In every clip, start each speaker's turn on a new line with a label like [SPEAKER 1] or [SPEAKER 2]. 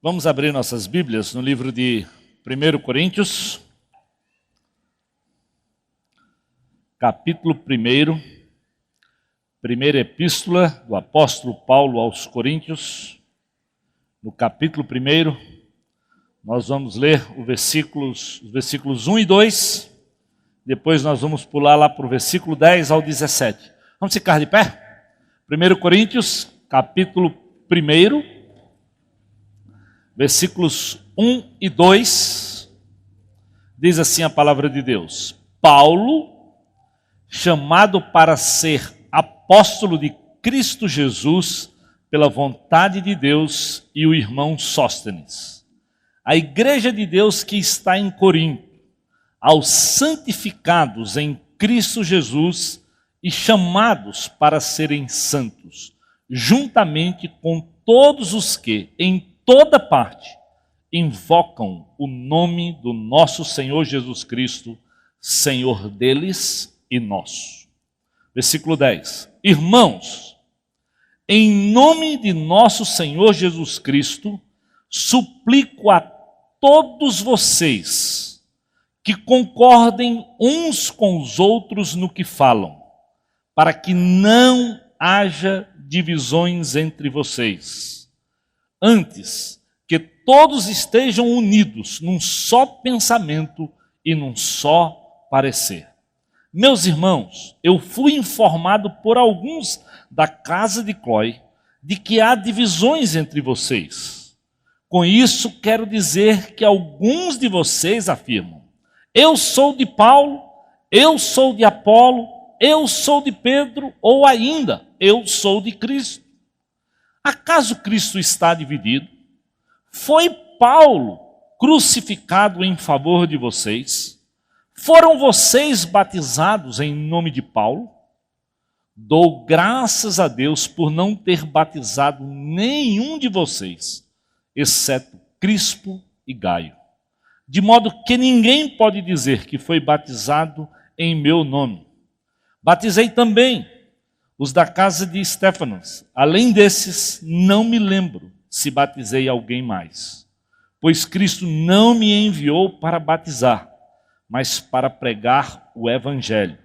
[SPEAKER 1] Vamos abrir nossas Bíblias no livro de 1 Coríntios, capítulo 1, primeira epístola do apóstolo Paulo aos Coríntios. No capítulo 1, nós vamos ler os versículos 1 e 2, depois nós vamos pular lá para o versículo 10 ao 17. Vamos ficar de pé? 1 Coríntios, capítulo 1, versículos 1 e 2, diz assim a palavra de Deus: Paulo, chamado para ser apóstolo de Cristo Jesus, pela vontade de Deus, e o irmão Sóstenes, a igreja de Deus que está em Corinto, aos santificados em Cristo Jesus e chamados para serem santos, juntamente com todos os que, em toda parte, invocam o nome do nosso Senhor Jesus Cristo, Senhor deles e nosso. Versículo 10. Irmãos, em nome de nosso Senhor Jesus Cristo, suplico a todos vocês que concordem uns com os outros no que falam, para que não haja divisões entre vocês. Antes, que todos estejam unidos num só pensamento e num só parecer. Meus irmãos, eu fui informado por alguns da casa de Cloé de que há divisões entre vocês. Com isso, quero dizer que alguns de vocês afirmam: eu sou de Paulo, eu sou de Apolo, eu sou de Pedro, ou ainda, eu sou de Cristo. Acaso Cristo está dividido? Foi Paulo crucificado em favor de vocês? Foram vocês batizados em nome de Paulo? Dou graças a Deus por não ter batizado nenhum de vocês, exceto Crispo e Gaio. De modo que ninguém pode dizer que foi batizado em meu nome. Batizei também os da casa de Estéfanas. Além desses, não me lembro se batizei alguém mais. Pois Cristo não me enviou para batizar, mas para pregar o Evangelho.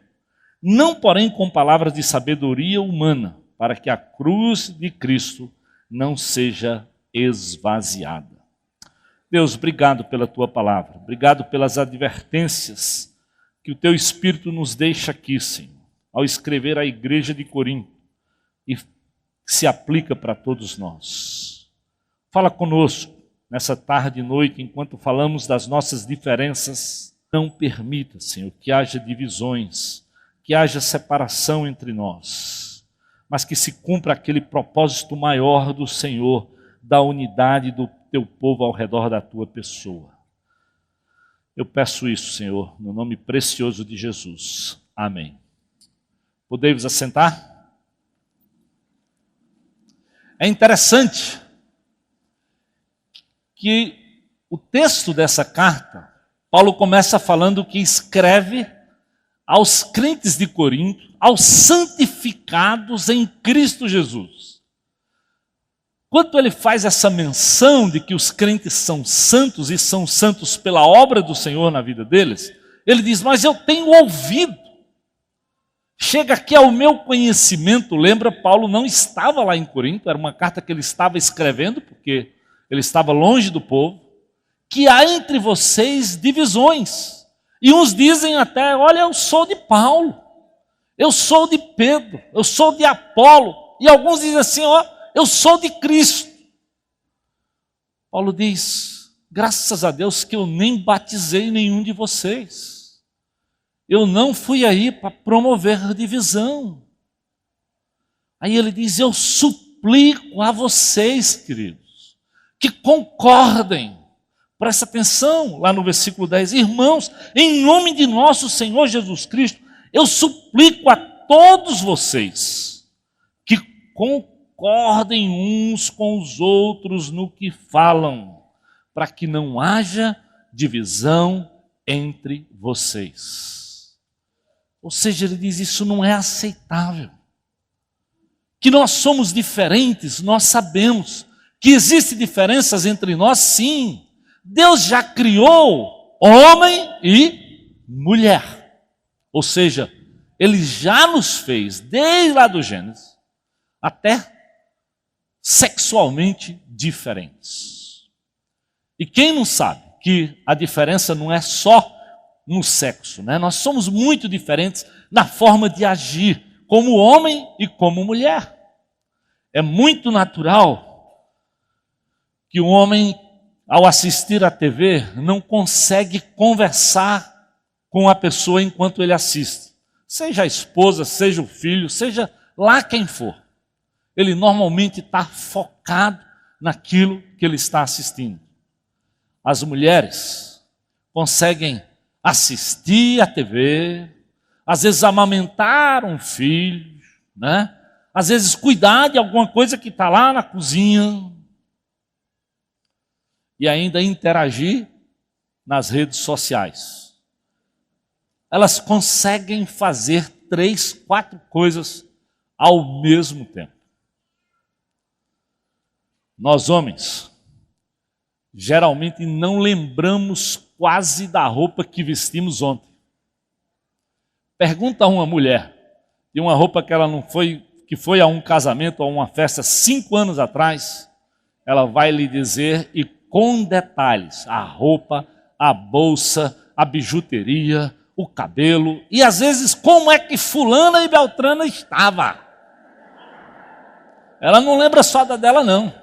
[SPEAKER 1] Não, porém, com palavras de sabedoria humana, para que a cruz de Cristo não seja esvaziada. Deus, obrigado pela Tua palavra. Obrigado pelas advertências que o Teu Espírito nos deixa aqui, Senhor, ao escrever à igreja de Corinto, e se aplica para todos nós. Fala conosco nessa tarde e noite, enquanto falamos das nossas diferenças. Não permita, Senhor, que haja divisões, que haja separação entre nós, mas que se cumpra aquele propósito maior do Senhor, da unidade do Teu povo ao redor da Tua pessoa. Eu peço isso, Senhor, no nome precioso de Jesus. Amém. Podemos assentar? É interessante que o texto dessa carta, Paulo começa falando que escreve aos crentes de Corinto, aos santificados em Cristo Jesus. Quando ele faz essa menção de que os crentes são santos e são santos pela obra do Senhor na vida deles, ele diz: mas eu tenho ouvido. Chega aqui ao meu conhecimento, lembra, Paulo não estava lá em Corinto, era uma carta que ele estava escrevendo, porque ele estava longe do povo, que há entre vocês divisões. E uns dizem até: olha, eu sou de Paulo, eu sou de Pedro, eu sou de Apolo. E alguns dizem assim: ó, eu sou de Cristo. Paulo diz: graças a Deus que eu nem batizei nenhum de vocês. Eu não fui aí para promover divisão. Aí ele diz: eu suplico a vocês, queridos, que concordem. Presta atenção lá no versículo 10. Irmãos, em nome de nosso Senhor Jesus Cristo, eu suplico a todos vocês que concordem uns com os outros no que falam, para que não haja divisão entre vocês. Ou seja, ele diz: isso não é aceitável. Que nós somos diferentes, nós sabemos. Que existem diferenças entre nós, sim. Deus já criou homem e mulher. Ou seja, Ele já nos fez, desde lá do Gênesis, até sexualmente diferentes. E quem não sabe que a diferença não é só no sexo, né? Nós somos muito diferentes na forma de agir, como homem e como mulher. É muito natural que o homem, ao assistir à TV, não consegue conversar com a pessoa enquanto ele assiste. Seja a esposa, seja o filho, seja lá quem for. Ele normalmente está focado naquilo que ele está assistindo. As mulheres conseguem assistir à TV, às vezes amamentar um filho, né? Às vezes cuidar de alguma coisa que está lá na cozinha e ainda interagir nas redes sociais. Elas conseguem fazer 3, 4 coisas ao mesmo tempo. Nós, homens, geralmente não lembramos quase da roupa que vestimos ontem. Pergunta a uma mulher de uma roupa que ela não foi, que foi a um casamento ou a uma festa 5 anos atrás, ela vai lhe dizer, e com detalhes, a roupa, a bolsa, a bijuteria, o cabelo, e às vezes como é que fulana e beltrana estava. Ela não lembra só da dela, não.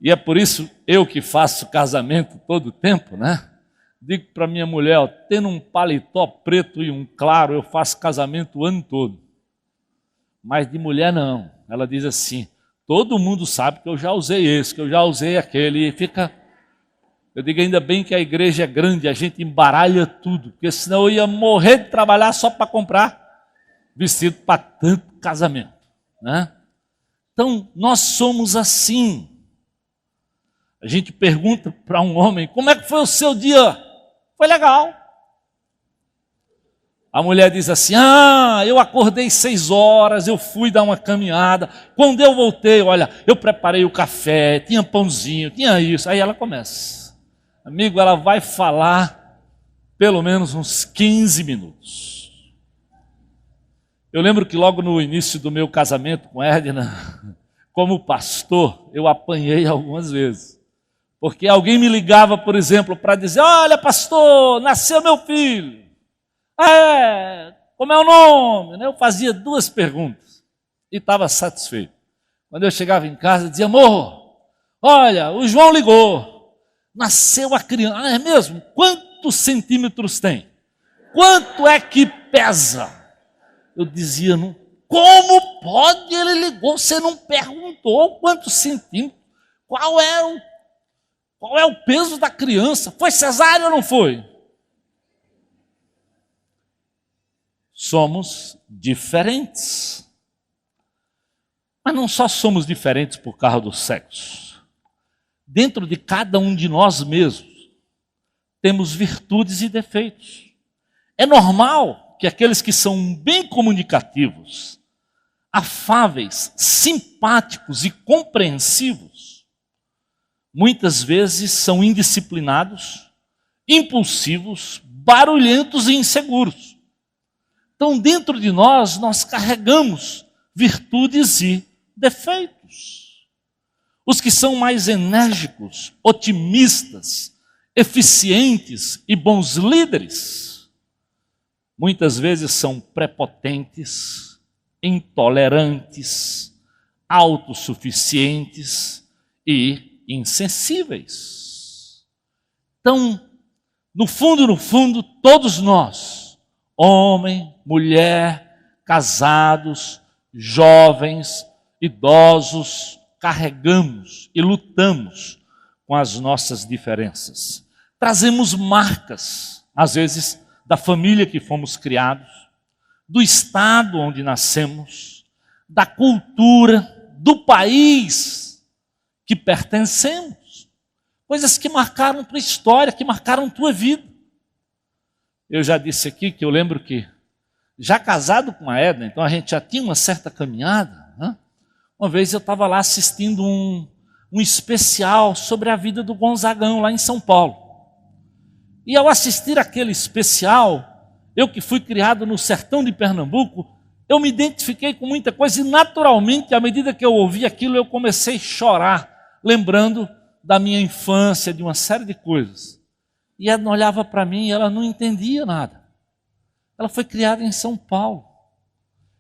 [SPEAKER 1] E é por isso, eu que faço casamento todo o tempo, né? Digo para minha mulher, ó, tendo um paletó preto e um claro, eu faço casamento o ano todo. Mas de mulher não. Ela diz assim, todo mundo sabe que eu já usei esse, que eu já usei aquele, e fica... Eu digo, ainda bem que a igreja é grande, a gente embaralha tudo, porque senão eu ia morrer de trabalhar só para comprar vestido para tanto casamento, né? Então, nós somos assim. A gente pergunta para um homem, como é que foi o seu dia? Foi legal. A mulher diz assim, eu acordei 6 horas, eu fui dar uma caminhada. Quando eu voltei, olha, eu preparei o café, tinha pãozinho, tinha isso. Aí ela começa. Amigo, ela vai falar pelo menos uns 15 minutos. Eu lembro que logo no início do meu casamento com Edna, como pastor, eu apanhei algumas vezes. Porque alguém me ligava, por exemplo, para dizer, olha pastor, nasceu meu filho. Como é o nome? Eu fazia 2 perguntas e estava satisfeito. Quando eu chegava em casa, dizia, amor, olha, o João ligou, nasceu a criança. É mesmo? Quantos centímetros tem? Quanto é que pesa? Eu dizia, não, como pode? Ele ligou, você não perguntou quantos centímetros, qual é o peso da criança? Foi cesárea ou não foi? Somos diferentes. Mas não só somos diferentes por causa do sexo. Dentro de cada um de nós mesmos, temos virtudes e defeitos. É normal que aqueles que são bem comunicativos, afáveis, simpáticos e compreensivos, muitas vezes são indisciplinados, impulsivos, barulhentos e inseguros. Então, dentro de nós carregamos virtudes e defeitos. Os que são mais enérgicos, otimistas, eficientes e bons líderes, muitas vezes são prepotentes, intolerantes, autossuficientes e insensíveis. Então, no fundo, todos nós, homem, mulher, casados, jovens, idosos, carregamos e lutamos com as nossas diferenças. Trazemos marcas, às vezes, da família que fomos criados, do estado onde nascemos, da cultura, do país que pertencemos. Coisas que marcaram tua história, que marcaram tua vida. Eu já disse aqui que eu lembro que, já casado com a Edna, então a gente já tinha uma certa caminhada, né? Uma vez eu estava lá assistindo um especial sobre a vida do Gonzagão, lá em São Paulo. E ao assistir aquele especial, eu que fui criado no sertão de Pernambuco, eu me identifiquei com muita coisa e naturalmente, à medida que eu ouvi aquilo, eu comecei a chorar, lembrando da minha infância, de uma série de coisas. E ela olhava para mim e ela não entendia nada. Ela foi criada em São Paulo.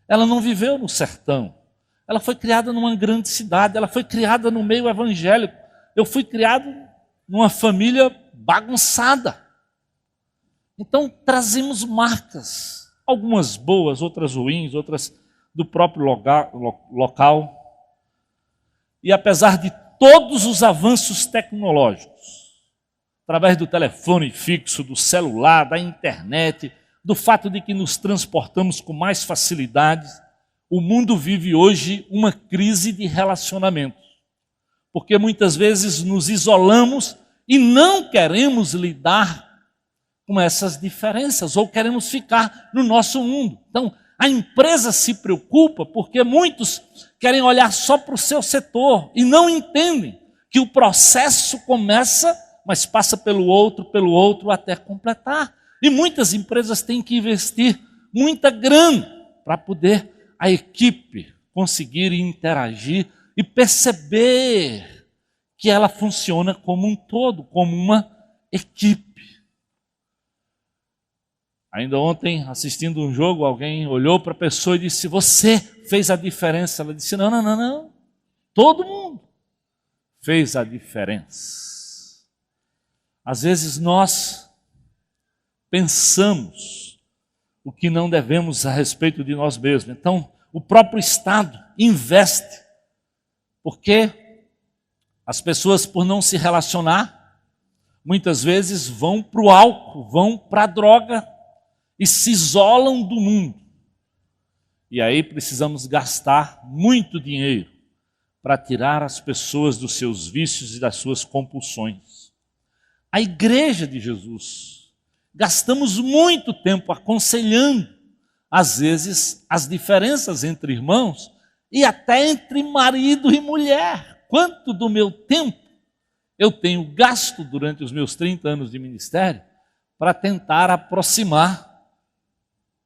[SPEAKER 1] Ela não viveu no sertão. Ela foi criada numa grande cidade. Ela foi criada no meio evangélico. Eu fui criado numa família bagunçada. Então trazemos marcas, algumas boas, outras ruins, outras do próprio local. E apesar de todos os avanços tecnológicos, através do telefone fixo, do celular, da internet, do fato de que nos transportamos com mais facilidade, o mundo vive hoje uma crise de relacionamento. Porque muitas vezes nos isolamos e não queremos lidar com essas diferenças, ou queremos ficar no nosso mundo. Então, a empresa se preocupa porque muitos querem olhar só para o seu setor e não entendem que o processo começa, mas passa pelo outro, até completar. E muitas empresas têm que investir muita grana para poder a equipe conseguir interagir e perceber que ela funciona como um todo, como uma equipe. Ainda ontem, assistindo um jogo, alguém olhou para a pessoa e disse: você fez a diferença. Ela disse: não. Todo mundo fez a diferença. Às vezes nós pensamos o que não devemos a respeito de nós mesmos. Então, o próprio Estado investe, porque as pessoas, por não se relacionar, muitas vezes vão para o álcool, vão para a droga e se isolam do mundo. E aí precisamos gastar muito dinheiro para tirar as pessoas dos seus vícios e das suas compulsões. A igreja de Jesus, gastamos muito tempo aconselhando, às vezes, as diferenças entre irmãos e até entre marido e mulher. Quanto do meu tempo eu tenho gasto durante os meus 30 anos de ministério para tentar aproximar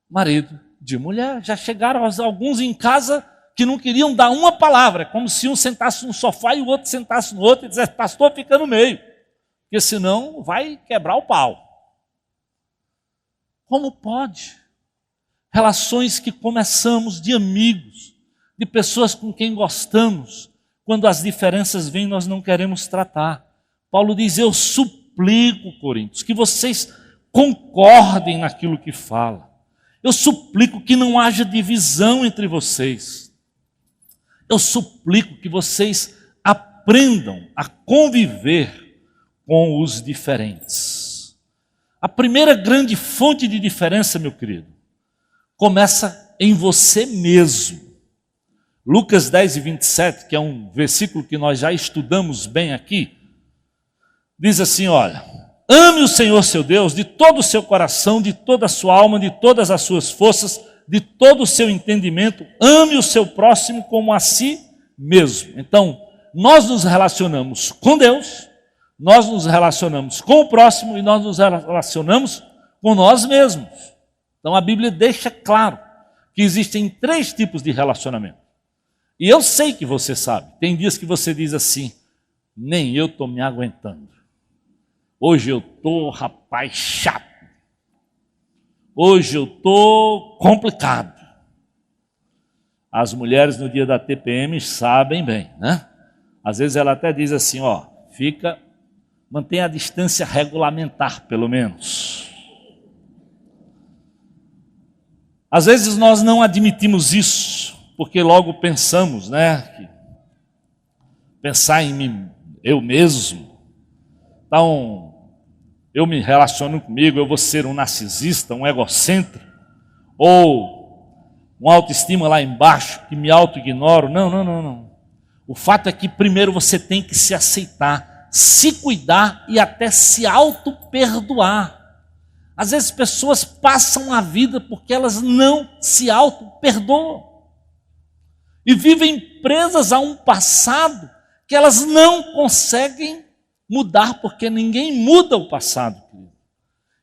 [SPEAKER 1] marido de mulher. Já chegaram alguns em casa que não queriam dar uma palavra, como se um sentasse no sofá e o outro sentasse no outro e dissesse: pastor, fica no meio, porque senão vai quebrar o pau. Como pode? Relações que começamos de amigos, de pessoas com quem gostamos, quando as diferenças vêm, nós não queremos tratar. Paulo diz: eu suplico, Coríntios, que vocês concordem naquilo que fala. Eu suplico que não haja divisão entre vocês. Eu suplico que vocês aprendam a conviver com os diferentes. A primeira grande fonte de diferença, meu querido, começa em você mesmo. Lucas 10:27, que é um versículo que nós já estudamos bem aqui, diz assim: olha, ame o Senhor seu Deus de todo o seu coração, de toda a sua alma, de todas as suas forças, de todo o seu entendimento. Ame o seu próximo como a si mesmo. Então, nós nos relacionamos com Deus, nós nos relacionamos com o próximo e nós nos relacionamos com nós mesmos. Então, a Bíblia deixa claro que existem 3 tipos de relacionamento. E eu sei que você sabe. Tem dias que você diz assim: nem eu estou me aguentando. Hoje eu estou, rapaz, chato. Hoje eu estou complicado. As mulheres no dia da TPM sabem bem, né? Às vezes ela até diz assim: ó, mantenha a distância regulamentar, pelo menos. Às vezes nós não admitimos isso, porque logo pensamos, né? Que pensar em mim, eu mesmo. Então, eu me relaciono comigo, eu vou ser um narcisista, um egocêntrico, ou uma autoestima lá embaixo, que me auto-ignoro. Não. O fato é que primeiro você tem que se aceitar, se cuidar e até se auto-perdoar. Às vezes pessoas passam a vida porque elas não se auto-perdoam. e vivem presas a um passado que elas não conseguem mudar, porque ninguém muda o passado.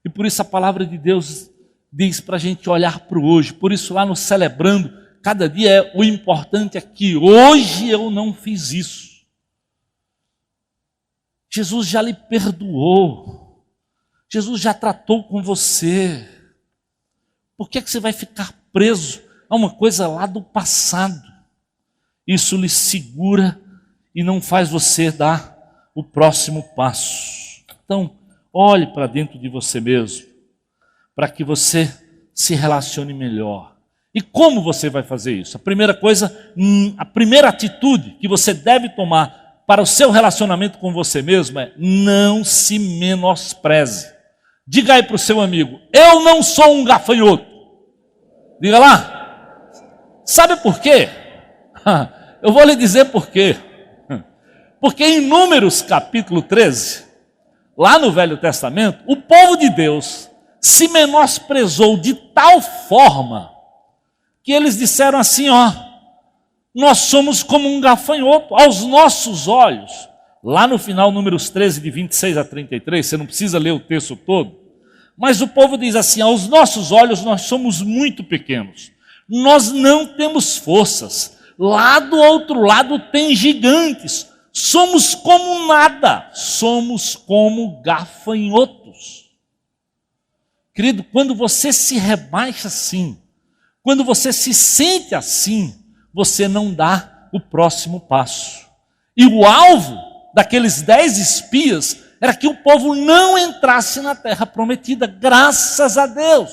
[SPEAKER 1] E por isso a palavra de Deus diz para a gente olhar para o hoje. Por isso lá no Celebrando, cada dia o importante é que hoje eu não fiz isso. Jesus já lhe perdoou. Jesus já tratou com você. Por que você vai ficar preso a uma coisa lá do passado? Isso lhe segura e não faz você dar o próximo passo. Então, olhe para dentro de você mesmo, para que você se relacione melhor. E como você vai fazer isso? A primeira coisa, a primeira atitude que você deve tomar para o seu relacionamento com você mesmo é: não se menospreze. Diga aí para o seu amigo: eu não sou um gafanhoto. Diga lá. Sabe por quê? Eu vou lhe dizer por quê. Porque em Números capítulo 13, lá no Velho Testamento, o povo de Deus se menosprezou de tal forma que eles disseram assim: nós somos como um gafanhoto aos nossos olhos. Lá no final, Números 13, de 26 a 33, você não precisa ler o texto todo, mas o povo diz assim: aos nossos olhos nós somos muito pequenos, nós não temos forças, lá do outro lado tem gigantes, somos como nada, somos como gafanhotos. Querido, quando você se rebaixa assim, quando você se sente assim, você não dá o próximo passo. E o alvo daqueles 10 espias era que o povo não entrasse na terra prometida. Graças a Deus,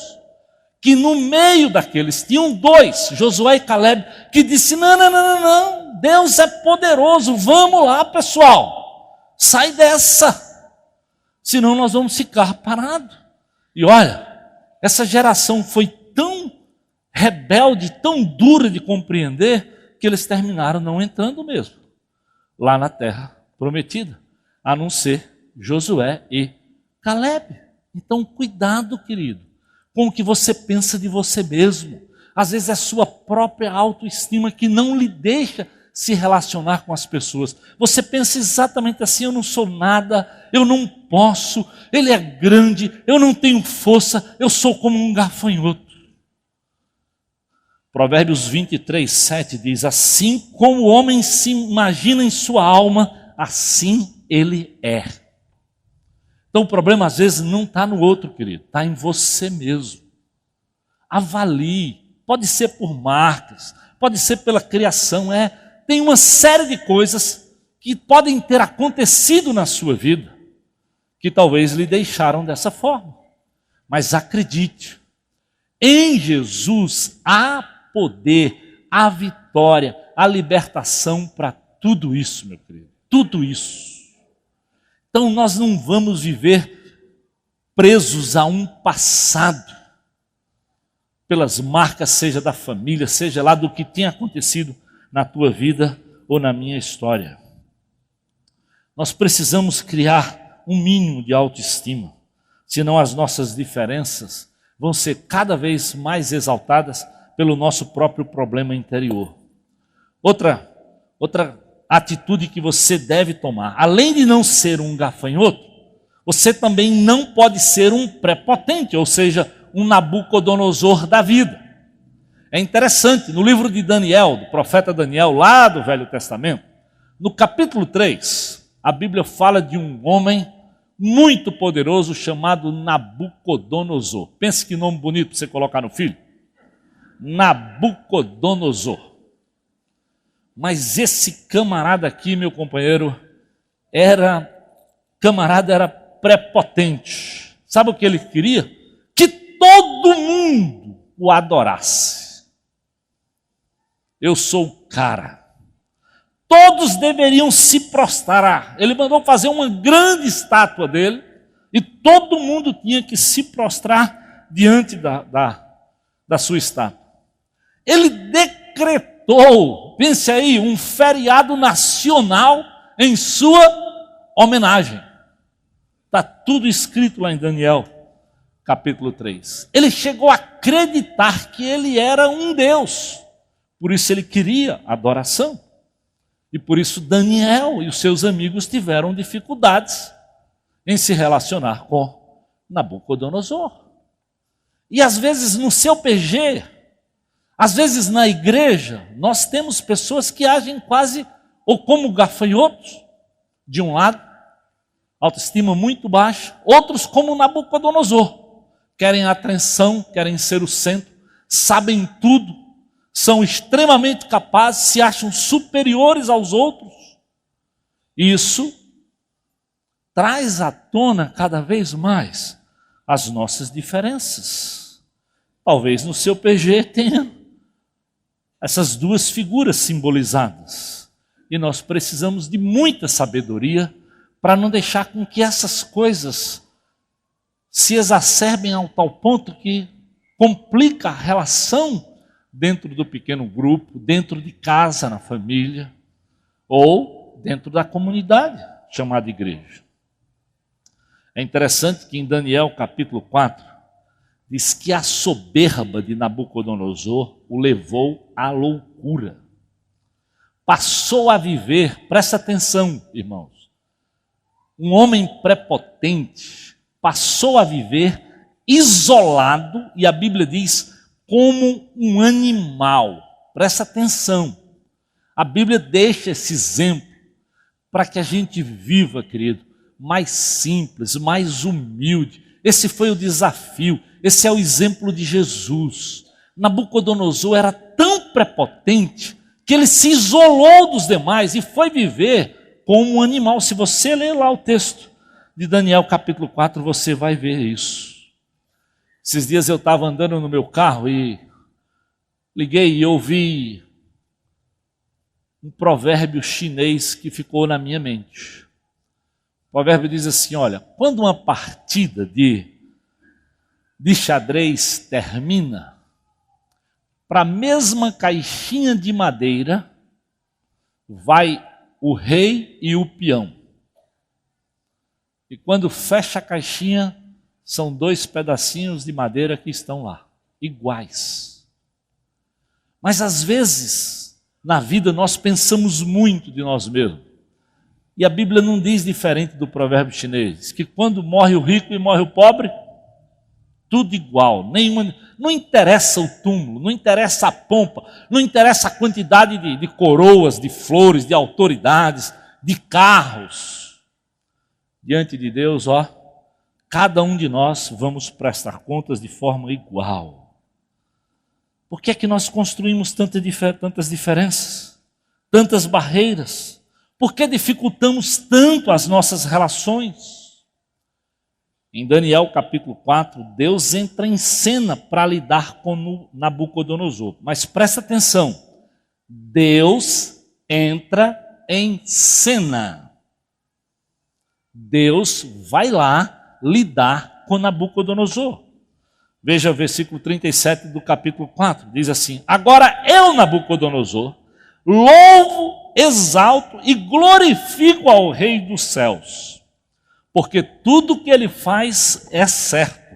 [SPEAKER 1] que no meio daqueles tinham 2, Josué e Caleb, que disse: não, Deus é poderoso, vamos lá, pessoal, sai dessa, senão nós vamos ficar parados. E olha, essa geração foi tão rebelde, tão dura de compreender, que eles terminaram não entrando mesmo lá na terra prometida, a não ser Josué e Caleb. Então, cuidado, querido, com o que você pensa de você mesmo. Às vezes é sua própria autoestima que não lhe deixa se relacionar com as pessoas. Você pensa exatamente assim: eu não sou nada, eu não posso, ele é grande, eu não tenho força, eu sou como um gafanhoto. Provérbios 23, 7 diz: assim como o homem se imagina em sua alma, assim ele é. Então o problema às vezes não está no outro, querido, está em você mesmo. Avalie, pode ser por marcas, pode ser pela criação, tem uma série de coisas que podem ter acontecido na sua vida, que talvez lhe deixaram dessa forma. Mas acredite, em Jesus há poder, há vitória, há libertação para tudo isso, meu querido, tudo isso. Então nós não vamos viver presos a um passado, pelas marcas, seja da família, seja lá do que tenha acontecido na tua vida ou na minha história. Nós precisamos criar um mínimo de autoestima, senão as nossas diferenças vão ser cada vez mais exaltadas pelo nosso próprio problema interior. Outra atitude que você deve tomar, além de não ser um gafanhoto, você também não pode ser um prepotente, ou seja, um Nabucodonosor da vida. É interessante, no livro de Daniel, do profeta Daniel, lá do Velho Testamento, no capítulo 3, a Bíblia fala de um homem muito poderoso chamado Nabucodonosor. Pense que nome bonito para você colocar no filho. Nabucodonosor. Mas esse camarada aqui, meu companheiro, era prepotente. Sabe o que ele queria? Que todo mundo o adorasse. Eu sou o cara. Todos deveriam se prostrar. Ele mandou fazer uma grande estátua dele e todo mundo tinha que se prostrar diante da sua estátua. Ele decretou, pense aí, um feriado nacional em sua homenagem. Está tudo escrito lá em Daniel, capítulo 3. Ele chegou a acreditar que ele era um Deus. Por isso ele queria adoração. E por isso Daniel e os seus amigos tiveram dificuldades em se relacionar com Nabucodonosor. E às vezes no seu PG, às vezes na igreja, nós temos pessoas que agem quase ou como gafanhotos, de um lado, autoestima muito baixa, outros como Nabucodonosor, querem atenção, querem ser o centro, sabem tudo, são extremamente capazes, se acham superiores aos outros. Isso traz à tona cada vez mais as nossas diferenças. Talvez no seu PG tenha essas duas figuras simbolizadas. E nós precisamos de muita sabedoria para não deixar com que essas coisas se exacerbem ao tal ponto que complica a relação dentro do pequeno grupo, dentro de casa, na família, ou dentro da comunidade chamada igreja. É interessante que em Daniel capítulo 4, diz que a soberba de Nabucodonosor o levou à loucura. Passou a viver, presta atenção, irmãos, um homem prepotente passou a viver isolado, e a Bíblia diz, como um animal. Presta atenção, a Bíblia deixa esse exemplo para que a gente viva, querido, mais simples, mais humilde. Esse foi o desafio, esse é o exemplo de Jesus. Nabucodonosor era tão prepotente que ele se isolou dos demais e foi viver como um animal. Se você ler lá o texto de Daniel capítulo 4, você vai ver isso. Esses dias eu estava andando no meu carro e liguei e ouvi um provérbio chinês que ficou na minha mente. O provérbio diz assim, olha, quando uma partida de xadrez termina, para a mesma caixinha de madeira vai o rei e o peão. E quando fecha a caixinha, são dois pedacinhos de madeira que estão lá, iguais. Mas às vezes, na vida, nós pensamos muito de nós mesmos. E a Bíblia não diz diferente do provérbio chinês, que quando morre o rico e morre o pobre, tudo igual, nenhuma, não interessa o túmulo, não interessa a pompa, não interessa a quantidade de coroas, de flores, de autoridades, de carros. Diante de Deus, ó, cada um de nós vamos prestar contas de forma igual. Por que é que nós construímos tantas diferenças, tantas barreiras? Por que dificultamos tanto as nossas relações? Em Daniel capítulo 4, Deus entra em cena para lidar com Nabucodonosor. Mas presta atenção, Deus entra em cena. Deus vai lá lidar com Nabucodonosor. Veja o versículo 37 do capítulo 4, diz assim, agora eu, Nabucodonosor, louvo, exalto e glorifico ao Rei dos céus, porque tudo que ele faz é certo,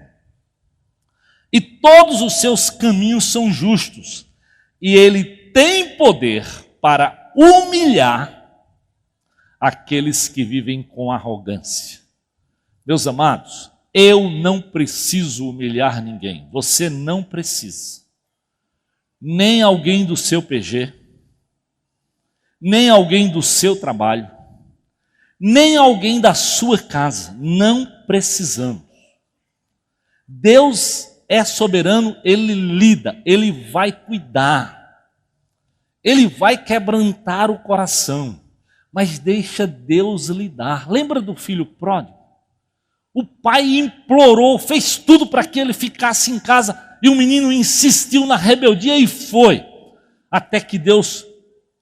[SPEAKER 1] e todos os seus caminhos são justos, e ele tem poder para humilhar aqueles que vivem com arrogância. Meus amados, eu não preciso humilhar ninguém, você não precisa, nem alguém do seu PG, nem alguém do seu trabalho, nem alguém da sua casa, não precisamos. Deus é soberano, Ele lida, Ele vai cuidar, Ele vai quebrantar o coração, mas deixa Deus lidar. Lembra do filho pródigo? O pai implorou, fez tudo para que ele ficasse em casa, e o menino insistiu na rebeldia e foi, até que Deus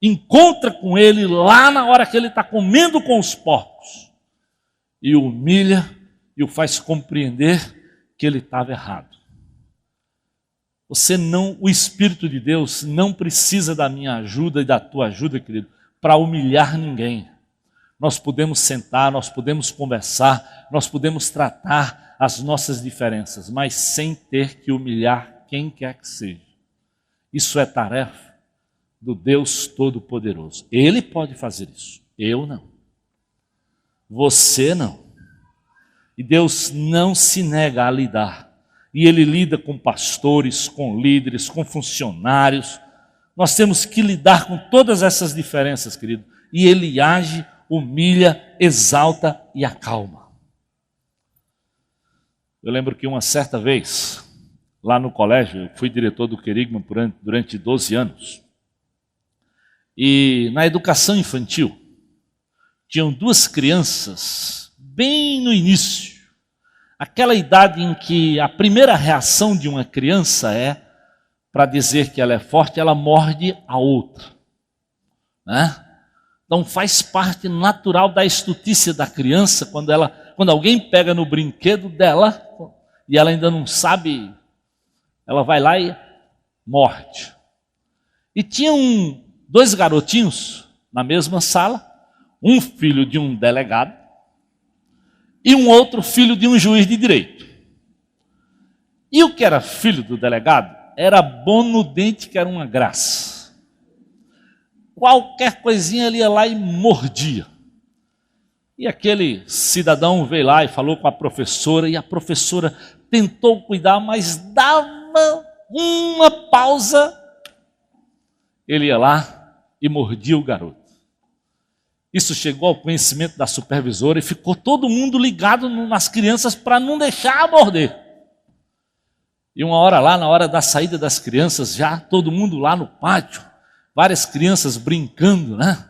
[SPEAKER 1] encontra com ele lá na hora que ele está comendo com os porcos, e o humilha e o faz compreender que ele estava errado. O Espírito de Deus não precisa da minha ajuda e da tua ajuda, querido, para humilhar ninguém. Nós podemos sentar, nós podemos conversar, nós podemos tratar as nossas diferenças, mas sem ter que humilhar quem quer que seja. Isso é tarefa do Deus Todo-Poderoso. Ele pode fazer isso, eu não. Você não. E Deus não se nega a lidar. E Ele lida com pastores, com líderes, com funcionários. Nós temos que lidar com todas essas diferenças, querido. E Ele age, humilha, exalta e acalma. Eu lembro que uma certa vez, lá no colégio, eu fui diretor do Querigma durante 12 anos. E na educação infantil, tinham duas crianças, bem no início. Aquela idade em que a primeira reação de uma criança é, para dizer que ela é forte, ela morde a outra, né? Então faz parte natural da estutícia da criança, quando alguém pega no brinquedo dela, e ela ainda não sabe, ela vai lá e morde. E tinham dois garotinhos na mesma sala, um filho de um delegado e um outro filho de um juiz de direito. E o que era filho do delegado era bom no dente, que era uma graça. Qualquer coisinha ele ia lá e mordia. E aquele cidadão veio lá e falou com a professora, e a professora tentou cuidar, mas dava uma pausa, ele ia lá e mordia o garoto. Isso chegou ao conhecimento da supervisora e ficou todo mundo ligado nas crianças para não deixar morder. E uma hora lá, na hora da saída das crianças, já todo mundo lá no pátio, várias crianças brincando, né?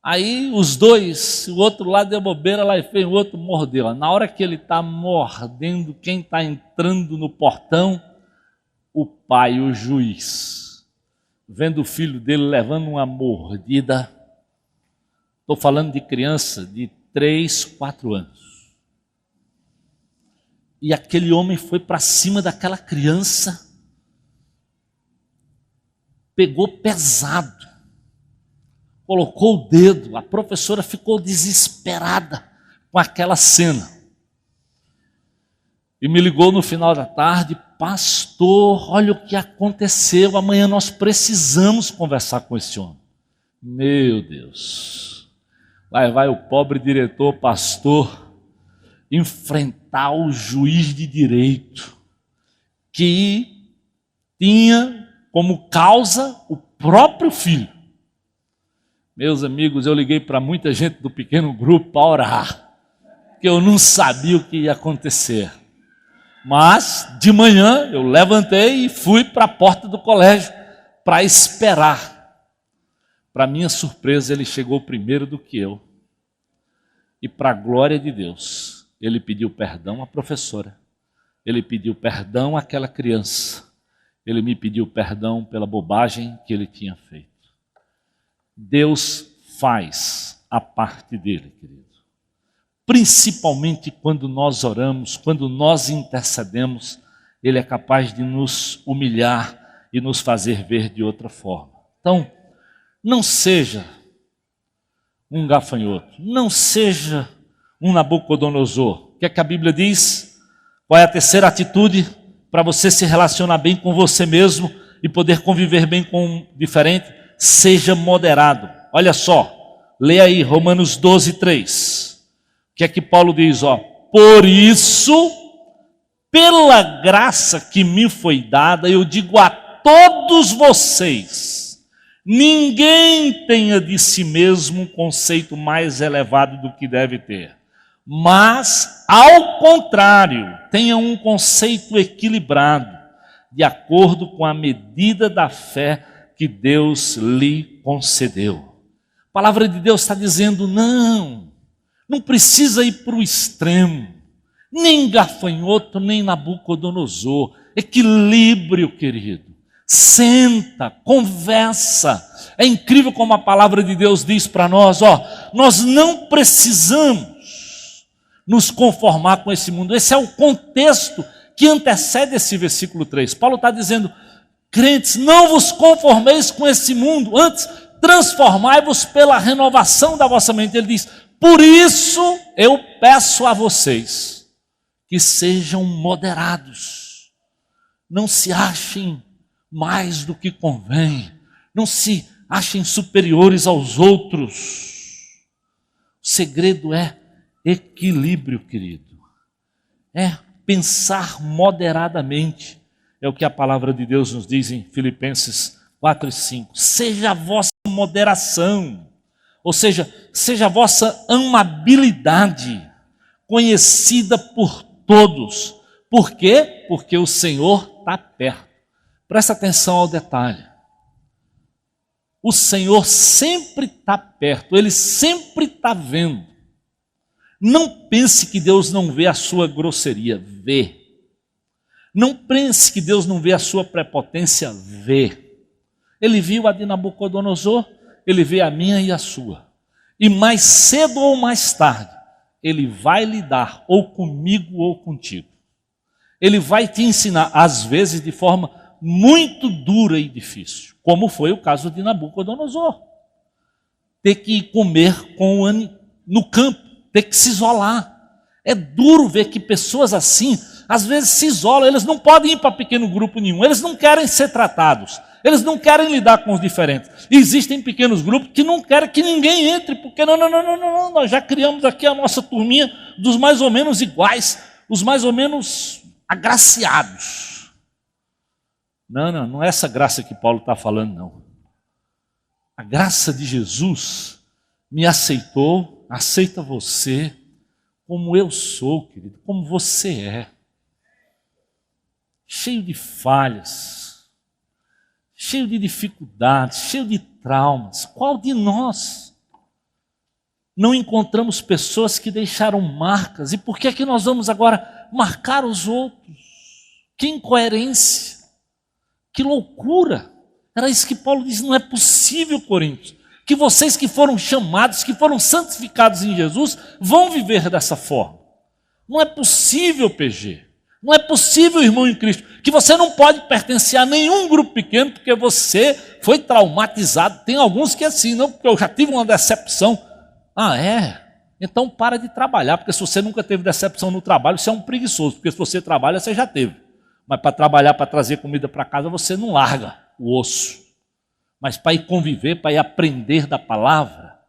[SPEAKER 1] Aí os dois, o outro lá deu bobeira lá e fez, o outro mordeu. Na hora que ele está mordendo, quem está entrando no portão? O pai, o juiz, vendo o filho dele levando uma mordida. Estou falando de criança de 3, 4 anos. E aquele homem foi para cima daquela criança, pegou pesado, colocou o dedo. A professora ficou desesperada com aquela cena. E me ligou no final da tarde: pastor, olha o que aconteceu, amanhã nós precisamos conversar com esse homem. Meu Deus, vai o pobre diretor, pastor, enfrentar o juiz de direito, que tinha como causa o próprio filho. Meus amigos, eu liguei para muita gente do pequeno grupo para orar, porque eu não sabia o que ia acontecer. Mas, de manhã, eu levantei e fui para a porta do colégio para esperar. Para minha surpresa, ele chegou primeiro do que eu. E para a glória de Deus, ele pediu perdão à professora, ele pediu perdão àquela criança, ele me pediu perdão pela bobagem que ele tinha feito. Deus faz a parte dele, querido. Principalmente quando nós oramos, quando nós intercedemos, Ele é capaz de nos humilhar e nos fazer ver de outra forma. Então, não seja um gafanhoto, não seja um Nabucodonosor. O que é que a Bíblia diz? Qual é a terceira atitude para você se relacionar bem com você mesmo e poder conviver bem com o diferente? Seja moderado. Olha só, leia aí Romanos 12, 3. O que é que Paulo diz? Por isso, pela graça que me foi dada, eu digo a todos vocês: ninguém tenha de si mesmo um conceito mais elevado do que deve ter, mas, ao contrário, tenha um conceito equilibrado, de acordo com a medida da fé que Deus lhe concedeu. A palavra de Deus está dizendo: não precisa ir para o extremo, nem gafanhoto, nem Nabucodonosor. Equilíbrio, querido. Senta, conversa. É incrível como a palavra de Deus diz para nós: nós não precisamos nos conformar com esse mundo. Esse é o contexto que antecede esse versículo 3. Paulo está dizendo: crentes, não vos conformeis com esse mundo, antes transformai-vos pela renovação da vossa mente. Ele diz: por isso eu peço a vocês que sejam moderados, não se achem mais do que convém, Não se achem superiores aos outros. O segredo é equilíbrio, querido. É pensar moderadamente. É o que a palavra de Deus nos diz em Filipenses 4 e 5. Seja a vossa moderação, ou seja a vossa amabilidade conhecida por todos. Por quê? Porque o Senhor está perto. Presta atenção ao detalhe. O Senhor sempre está perto, Ele sempre está vendo. Não pense que Deus não vê a sua grosseria, vê. Não pense que Deus não vê a sua prepotência, vê. Ele viu a de Nabucodonosor, Ele vê a minha e a sua. E mais cedo ou mais tarde, Ele vai lidar ou comigo ou contigo. Ele vai te ensinar, às vezes de forma muito dura e difícil, como foi o caso de Nabucodonosor. Ter que comer no campo, ter que se isolar. É duro ver que pessoas assim, às vezes se isolam, eles não podem ir para pequeno grupo nenhum, eles não querem ser tratados, eles não querem lidar com os diferentes. Existem pequenos grupos que não querem que ninguém entre, porque não, nós já criamos aqui a nossa turminha dos mais ou menos iguais, os mais ou menos agraciados. Não é essa graça que Paulo está falando, não. A graça de Jesus me aceitou, aceita você como eu sou, querido, como você é. Cheio de falhas, cheio de dificuldades, cheio de traumas. Qual de nós não encontramos pessoas que deixaram marcas? E por que é que nós vamos agora marcar os outros? Que incoerência! Que loucura! Era isso que Paulo diz, não é possível, Coríntios, que vocês que foram chamados, que foram santificados em Jesus, vão viver dessa forma. Não é possível, PG. Não é possível, irmão em Cristo, que você não pode pertencer a nenhum grupo pequeno porque você foi traumatizado. Tem alguns que é assim, não, porque eu já tive uma decepção. Ah, é? Então para de trabalhar, porque se você nunca teve decepção no trabalho, você é um preguiçoso, porque se você trabalha, você já teve. Mas para trabalhar, para trazer comida para casa, você não larga o osso. Mas para ir conviver, para ir aprender da palavra,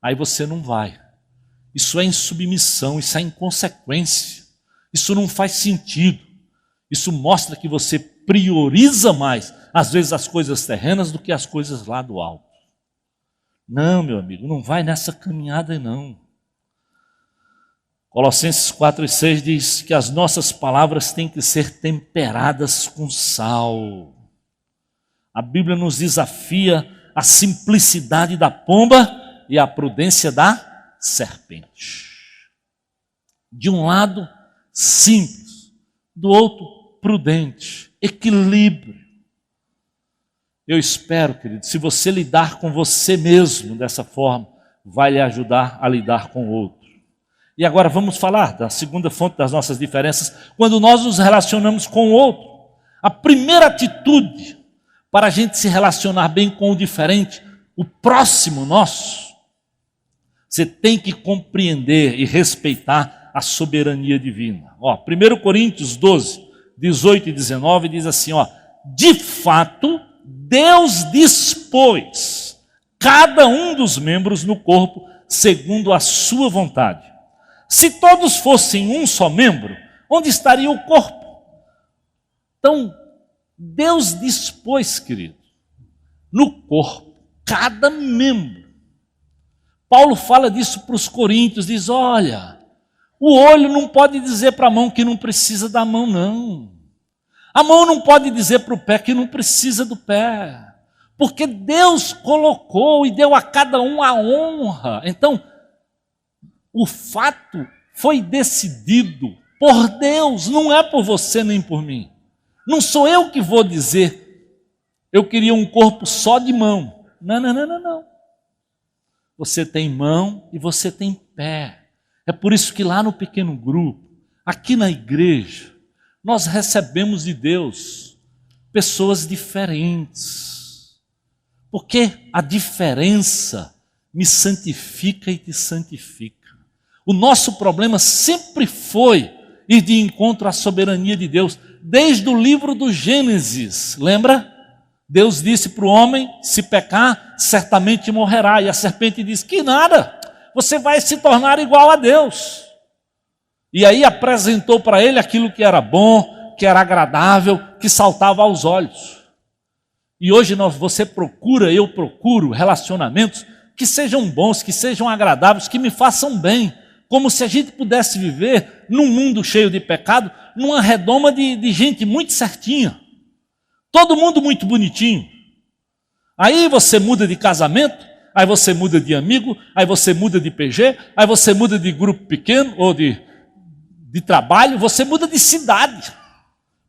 [SPEAKER 1] aí você não vai. Isso é insubmissão, isso é inconsequência. Isso não faz sentido. Isso mostra que você prioriza mais, às vezes, as coisas terrenas do que as coisas lá do alto. Não, meu amigo, não vai nessa caminhada, não. Colossenses 4 e 6 diz que as nossas palavras têm que ser temperadas com sal. A Bíblia nos desafia a simplicidade da pomba e a prudência da serpente. De um lado, simples, do outro, prudente, equilíbrio. Eu espero, querido, se você lidar com você mesmo dessa forma, vai lhe ajudar a lidar com o outro. E agora vamos falar da segunda fonte das nossas diferenças, quando nós nos relacionamos com o outro. A primeira atitude para a gente se relacionar bem com o diferente, o próximo nosso, você tem que compreender e respeitar a soberania divina. 1 Coríntios 12, 18 e 19 diz assim, de fato, Deus dispôs cada um dos membros no corpo segundo a sua vontade. Se todos fossem um só membro, onde estaria o corpo? Então, Deus dispôs, querido, no corpo, cada membro. Paulo fala disso para os coríntios, diz, olha, o olho não pode dizer para a mão que não precisa da mão, não. A mão não pode dizer para o pé que não precisa do pé. Porque Deus colocou e deu a cada um a honra. Então, o fato foi decidido por Deus, não é por você nem por mim. Não sou eu que vou dizer, eu queria um corpo só de mão. Não. Você tem mão e você tem pé. É por isso que lá no pequeno grupo, aqui na igreja, nós recebemos de Deus pessoas diferentes. Porque a diferença me santifica e te santifica. O nosso problema sempre foi ir de encontro à soberania de Deus, desde o livro do Gênesis, lembra? Deus disse para o homem, se pecar, certamente morrerá. E a serpente disse, que nada, você vai se tornar igual a Deus. E aí apresentou para ele aquilo que era bom, que era agradável, que saltava aos olhos. E hoje você procura, eu procuro relacionamentos que sejam bons, que sejam agradáveis, que me façam bem. Como se a gente pudesse viver num mundo cheio de pecado, numa redoma de gente muito certinha. Todo mundo muito bonitinho. Aí você muda de casamento, aí você muda de amigo, aí você muda de PG, aí você muda de grupo pequeno ou de trabalho, você muda de cidade.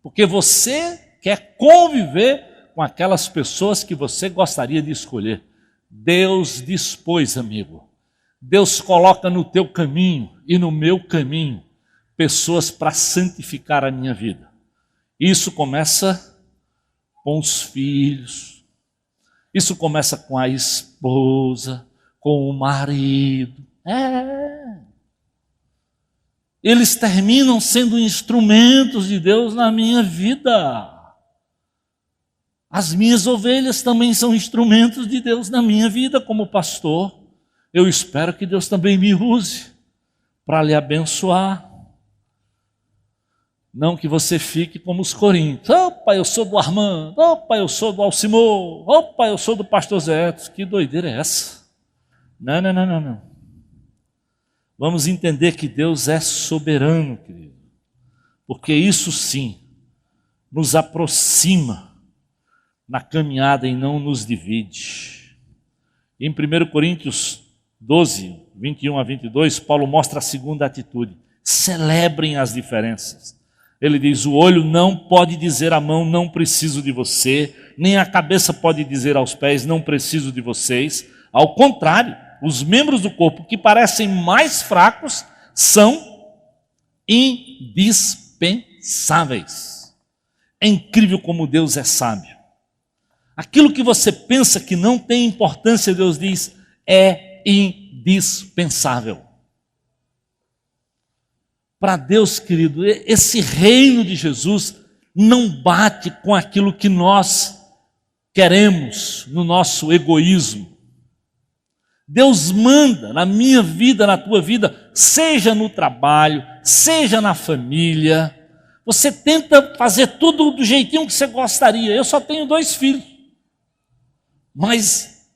[SPEAKER 1] Porque você quer conviver com aquelas pessoas que você gostaria de escolher. Deus dispôs, amigo. Deus coloca no teu caminho e no meu caminho pessoas para santificar a minha vida. Isso começa com os filhos, isso começa com a esposa, com o marido. Eles terminam sendo instrumentos de Deus na minha vida. As minhas ovelhas também são instrumentos de Deus na minha vida como pastor. Eu espero que Deus também me use para lhe abençoar. Não que você fique como os coríntios. Opa, eu sou do Armando. Opa, eu sou do Alcimor. Opa, eu sou do pastor Zé. Que doideira é essa? Não. Vamos entender que Deus é soberano, querido. Porque isso sim nos aproxima na caminhada e não nos divide. Em 1 Coríntios 12, 21 a 22, Paulo mostra a segunda atitude. Celebrem as diferenças. Ele diz, o olho não pode dizer à mão, não preciso de você, nem a cabeça pode dizer aos pés, não preciso de vocês. Ao contrário, os membros do corpo que parecem mais fracos são indispensáveis. É incrível como Deus é sábio. Aquilo que você pensa que não tem importância, Deus diz, é indispensável. Para Deus, querido, esse reino de Jesus não bate com aquilo que nós queremos no nosso egoísmo. Deus manda na minha vida, na tua vida, seja no trabalho, seja na família. Você tenta fazer tudo do jeitinho que você gostaria. Eu só tenho 2 filhos, mas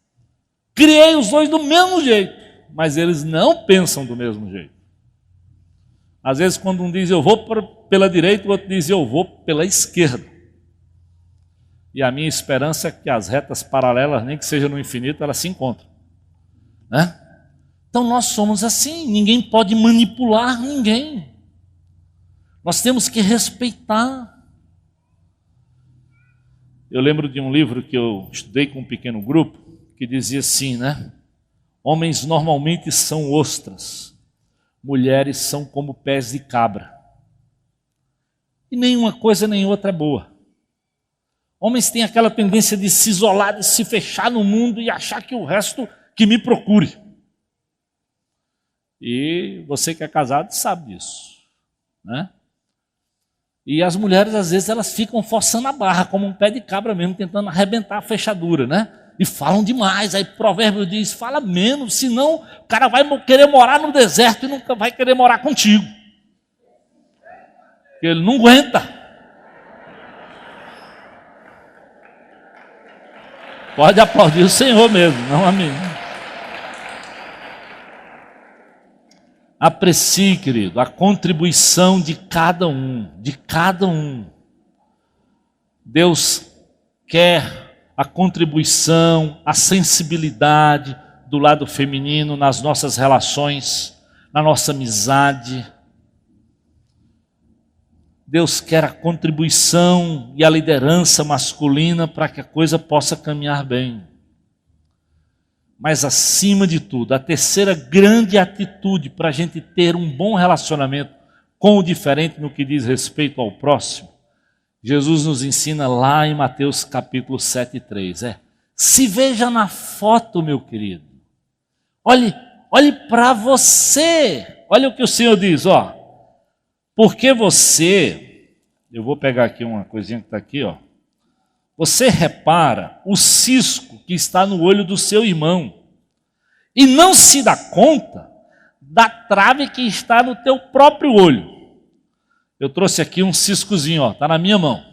[SPEAKER 1] criei os 2 do mesmo jeito, mas eles não pensam do mesmo jeito. Às vezes quando um diz eu vou pela direita, o outro diz eu vou pela esquerda. E a minha esperança é que as retas paralelas, nem que seja no infinito, elas se encontram. Né? Então nós somos assim, ninguém pode manipular ninguém. Nós temos que respeitar. Eu lembro de um livro que eu estudei com um pequeno grupo, que dizia assim, né? Homens normalmente são ostras, mulheres são como pés de cabra. E nenhuma coisa nem outra é boa. Homens têm aquela tendência de se isolar, de se fechar no mundo e achar que o resto que me procure. E você que é casado sabe disso, né? E as mulheres, às vezes, elas ficam forçando a barra, como um pé de cabra mesmo, tentando arrebentar a fechadura, né? E falam demais. Aí o provérbio diz, fala menos, senão o cara vai querer morar no deserto e nunca vai querer morar contigo. Porque ele não aguenta. Pode aplaudir o Senhor mesmo, não a mim. Aprecie, querido, a contribuição de cada um, de cada um. Deus quer a contribuição, a sensibilidade do lado feminino nas nossas relações, na nossa amizade. Deus quer a contribuição e a liderança masculina para que a coisa possa caminhar bem. Mas acima de tudo, a terceira grande atitude para a gente ter um bom relacionamento com o diferente no que diz respeito ao próximo, Jesus nos ensina lá em Mateus capítulo 7:3. Se veja na foto, meu querido. Olhe para você. Olha o que o Senhor diz, ó. Porque você, eu vou pegar aqui uma coisinha que está aqui, ó. você repara o cisco que está no olho do seu irmão e não se dá conta da trave que está no teu próprio olho. Eu trouxe aqui um ciscozinho, está na minha mão.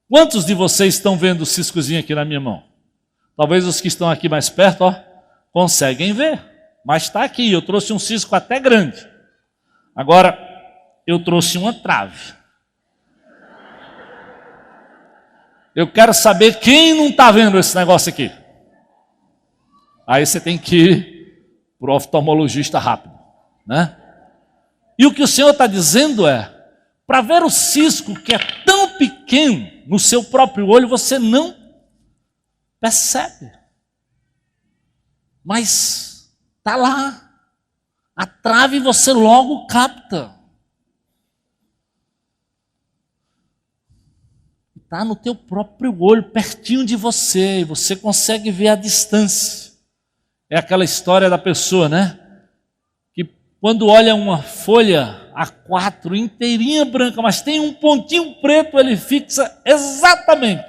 [SPEAKER 1] Quantos de vocês estão vendo o ciscozinho aqui na minha mão? Talvez os que estão aqui mais perto, conseguem ver. Mas está aqui, eu trouxe um cisco até grande. Agora, eu trouxe uma trave. Eu quero saber quem não está vendo esse negócio aqui. Aí você tem que ir para o oftalmologista rápido, né? E o que o Senhor está dizendo é, para ver o cisco que é tão pequeno no seu próprio olho, você não percebe. Mas está lá. A trave você logo capta. Está no teu próprio olho, pertinho de você, e você consegue ver a distância. É aquela história da pessoa, né? Que quando olha uma folha A4 inteirinha branca, mas tem um pontinho preto, ele fixa exatamente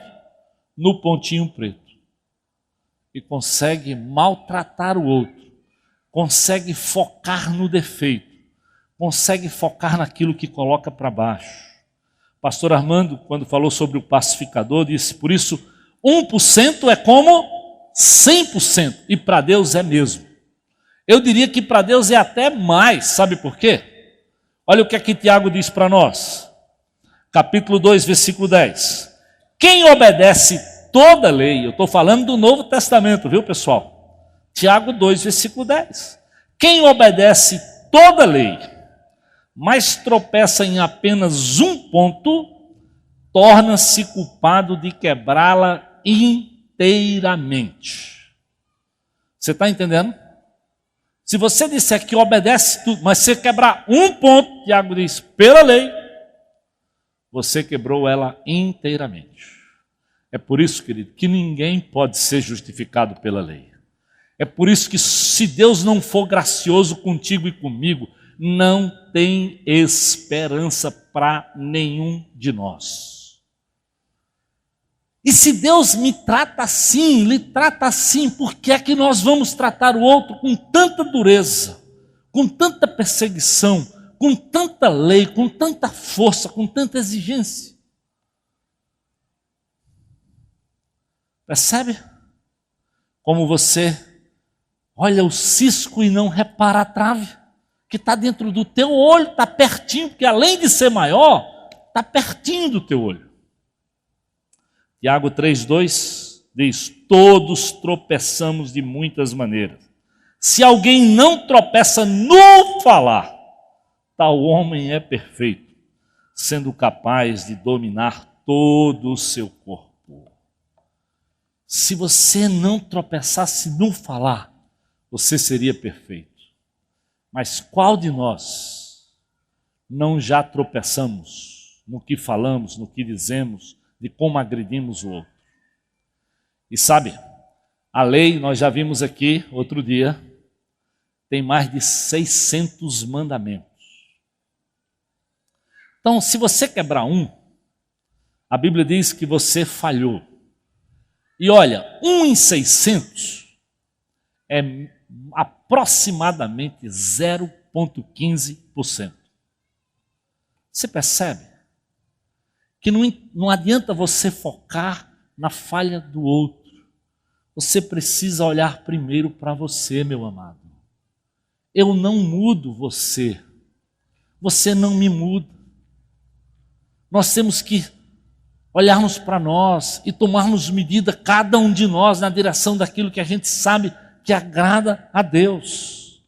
[SPEAKER 1] no pontinho preto. E consegue maltratar o outro, consegue focar no defeito, consegue focar naquilo que coloca para baixo. Pastor Armando, quando falou sobre o pacificador, disse, por isso, 1% é como 100%, e para Deus é mesmo. Eu diria que para Deus é até mais, sabe por quê? Olha o que aqui Tiago diz para nós, capítulo 2, versículo 10. Quem obedece toda a lei, eu estou falando do Novo Testamento, viu pessoal? Tiago 2, versículo 10. Quem obedece toda a lei, mas tropeça em apenas um ponto, torna-se culpado de quebrá-la inteiramente. Você está entendendo? Se você disser que obedece tudo, mas você quebrar um ponto, Tiago diz, pela lei, você quebrou ela inteiramente. É por isso, querido, que ninguém pode ser justificado pela lei. É por isso que se Deus não for gracioso contigo e comigo, não tem esperança para nenhum de nós. E se Deus me trata assim, lhe trata assim, por que é que nós vamos tratar o outro com tanta dureza, com tanta perseguição, com tanta lei, com tanta força, com tanta exigência? Percebe? Como você olha o cisco e não repara a trave que está dentro do teu olho, está pertinho, porque além de ser maior, está pertinho do teu olho. Tiago 3,2 diz, todos tropeçamos de muitas maneiras. Se alguém não tropeça no falar, tal homem é perfeito, sendo capaz de dominar todo o seu corpo. Se você não tropeçasse no falar, você seria perfeito. Mas qual de nós não já tropeçamos no que falamos, no que dizemos, de como agredimos o outro? E sabe, a lei, nós já vimos aqui outro dia, tem mais de 600 mandamentos. Então, se você quebrar um, a Bíblia diz que você falhou. E olha, 1 em 600 é aproximadamente 0,15%. Você percebe que não adianta você focar na falha do outro. Você precisa olhar primeiro para você, meu amado. Eu não mudo você. Você não me muda. Nós temos que olharmos para nós e tomarmos medida, cada um de nós, na direção daquilo que a gente sabe que agrada a Deus.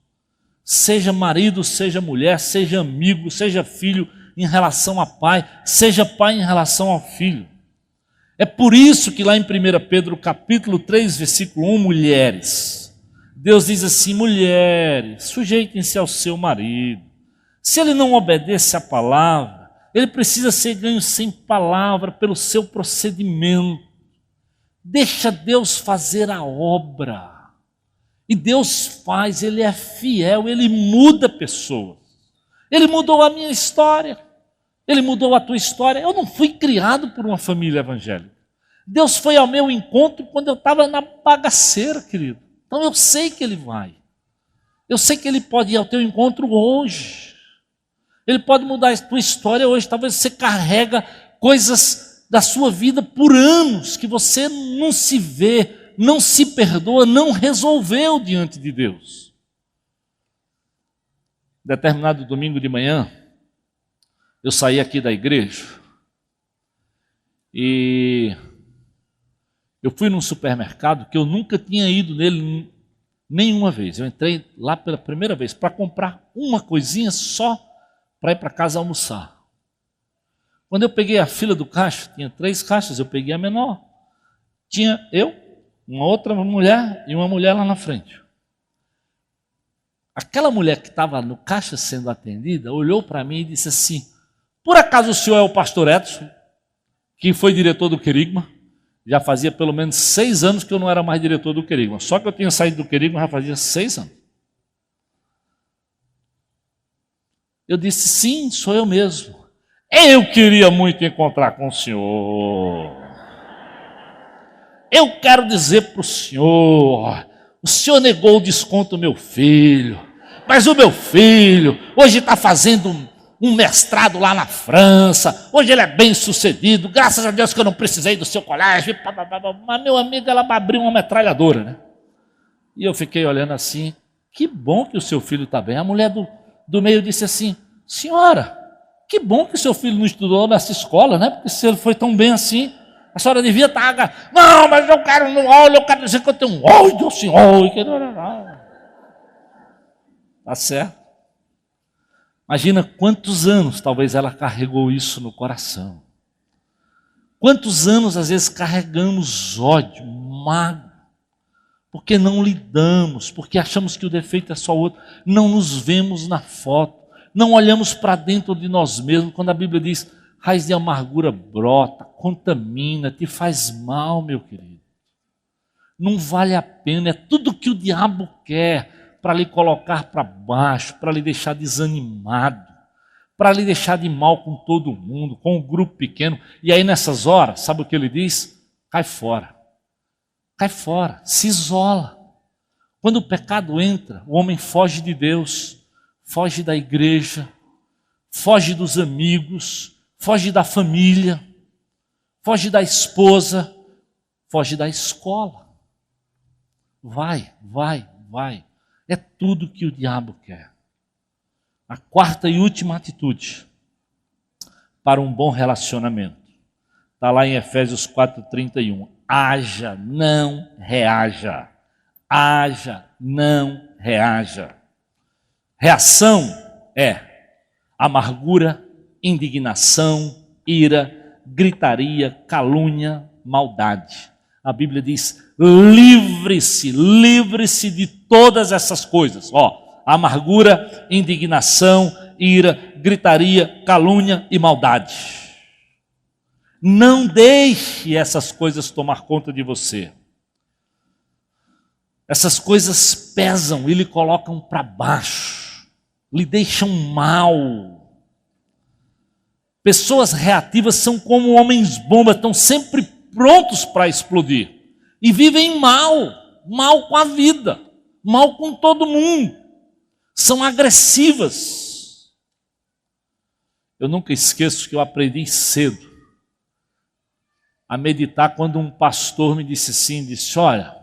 [SPEAKER 1] Seja marido, seja mulher, seja amigo, seja filho em relação a pai, seja pai em relação ao filho. É por isso que lá em 1 Pedro capítulo 3, versículo 1, mulheres, Deus diz assim, mulheres, sujeitem-se ao seu marido. Se ele não obedece à palavra, ele precisa ser ganho sem palavra pelo seu procedimento. Deixa Deus fazer a obra. E Deus faz, Ele é fiel, Ele muda pessoas. Ele mudou a minha história. Ele mudou a tua história. Eu não fui criado por uma família evangélica. Deus foi ao meu encontro quando eu estava na bagaceira, querido. Então eu sei que Ele vai. Eu sei que Ele pode ir ao teu encontro hoje. Ele pode mudar a tua história hoje. Talvez você carrega coisas da sua vida por anos que você não se vê, não se perdoa, não resolveu diante de Deus. Determinado domingo de manhã, eu saí aqui da igreja e eu fui num supermercado que eu nunca tinha ido nele nenhuma vez. Eu entrei lá pela primeira vez para comprar uma coisinha só para ir para casa almoçar. Quando eu peguei a fila do caixa, tinha 3 caixas, eu peguei a menor. Tinha eu, uma outra mulher e uma mulher lá na frente. Aquela mulher que estava no caixa sendo atendida, olhou para mim e disse assim: por acaso o senhor é o pastor Edson, que foi diretor do Querigma? Já fazia pelo menos 6 anos que eu não era mais diretor do Querigma. Só que eu tinha saído do Querigma já fazia 6 anos. Eu disse: sim, sou eu mesmo. Eu queria muito encontrar com o senhor. Eu quero dizer para o senhor negou o desconto do meu filho, mas o meu filho hoje está fazendo um mestrado lá na França, hoje ele é bem sucedido, graças a Deus que eu não precisei do seu colégio, mas meu amigo, ela abriu uma metralhadora, né? E eu fiquei olhando assim, que bom que o seu filho está bem. A mulher do meio disse assim: senhora, que bom que o seu filho não estudou nessa escola, né? Porque se ele foi tão bem assim, a senhora devia estar... Não, mas eu quero no olho, eu quero dizer que eu tenho um olho do senhor. Tá certo? Imagina quantos anos talvez ela carregou isso no coração. Quantos anos às vezes carregamos ódio, mágoa, porque não lidamos, porque achamos que o defeito é só outro, não nos vemos na foto, não olhamos para dentro de nós mesmos, quando a Bíblia diz: raiz de amargura brota, contamina, te faz mal, meu querido. Não vale a pena, é tudo que o diabo quer para lhe colocar para baixo, para lhe deixar desanimado, para lhe deixar de mal com todo mundo, com um grupo pequeno. E aí nessas horas, sabe o que ele diz? Cai fora, se isola. Quando o pecado entra, o homem foge de Deus, foge da igreja, foge dos amigos, foge da família, foge da esposa, foge da escola. Vai. É tudo que o diabo quer. A quarta e última atitude para um bom relacionamento está lá em Efésios 4:31. Haja, não reaja. Haja, não reaja. Reação é amargura, indignação, ira, gritaria, calúnia, maldade. A Bíblia diz: livre-se de todas essas coisas. Amargura, indignação, ira, gritaria, calúnia e maldade. Não deixe essas coisas tomar conta de você. Essas coisas pesam e lhe colocam para baixo, lhe deixam mal. Pessoas reativas são como homens-bomba, estão sempre prontos para explodir. E vivem mal com a vida, mal com todo mundo. São agressivas. Eu nunca esqueço que eu aprendi cedo a meditar quando um pastor me disse assim, olha,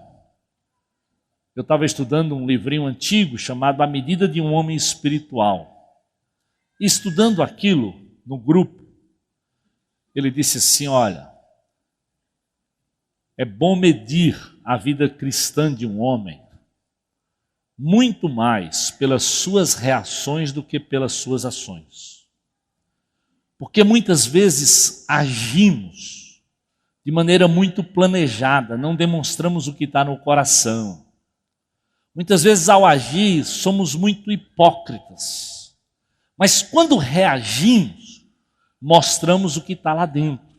[SPEAKER 1] eu estava estudando um livrinho antigo chamado A Medida de um Homem Espiritual. E estudando aquilo no grupo, ele disse assim, olha, é bom medir a vida cristã de um homem muito mais pelas suas reações do que pelas suas ações. Porque muitas vezes agimos de maneira muito planejada, não demonstramos o que está no coração. Muitas vezes ao agir somos muito hipócritas. Mas quando reagimos, mostramos o que está lá dentro.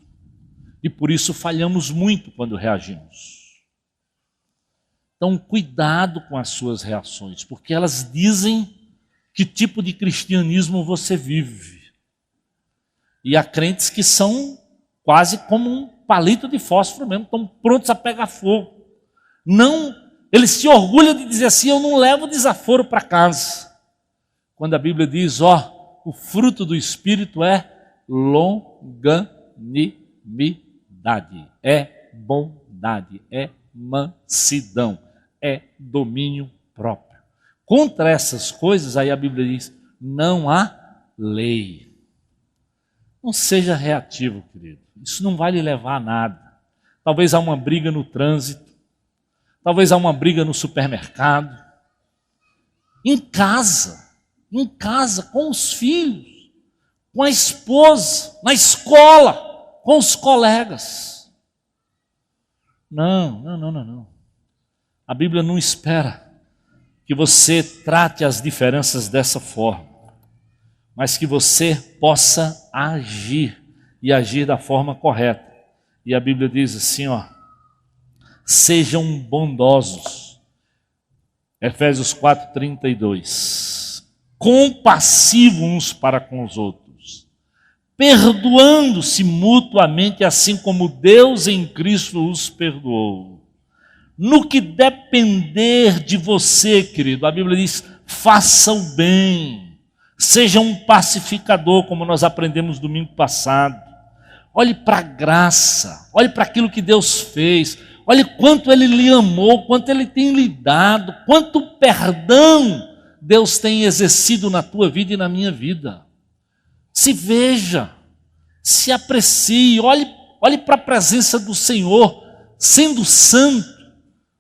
[SPEAKER 1] E por isso falhamos muito quando reagimos. Então, cuidado com as suas reações, porque elas dizem que tipo de cristianismo você vive. E há crentes que são quase como um palito de fósforo mesmo, estão prontos a pegar fogo. Não, ele se orgulha de dizer assim, eu não levo desaforo para casa. Quando a Bíblia diz, o fruto do Espírito é longanimidade, é bondade, é mansidão, é domínio próprio. Contra essas coisas, aí a Bíblia diz, não há lei. Não seja reativo, querido. Isso não vai lhe levar a nada. Talvez há uma briga no trânsito, talvez há uma briga no supermercado, em casa, com os filhos, com a esposa, na escola, com os colegas. Não. A Bíblia não espera que você trate as diferenças dessa forma, mas que você possa agir e agir da forma correta. E a Bíblia diz assim, sejam bondosos. Efésios 4:32. Compassivos uns para com os outros, perdoando-se mutuamente, assim como Deus em Cristo os perdoou. No que depender de você, querido, a Bíblia diz, faça o bem, seja um pacificador, como nós aprendemos domingo passado. Olhe para a graça, olhe para aquilo que Deus fez, olhe quanto Ele lhe amou, quanto Ele tem lhe dado, quanto perdão Deus tem exercido na tua vida e na minha vida. Se veja, se aprecie, olhe para a presença do Senhor, sendo santo,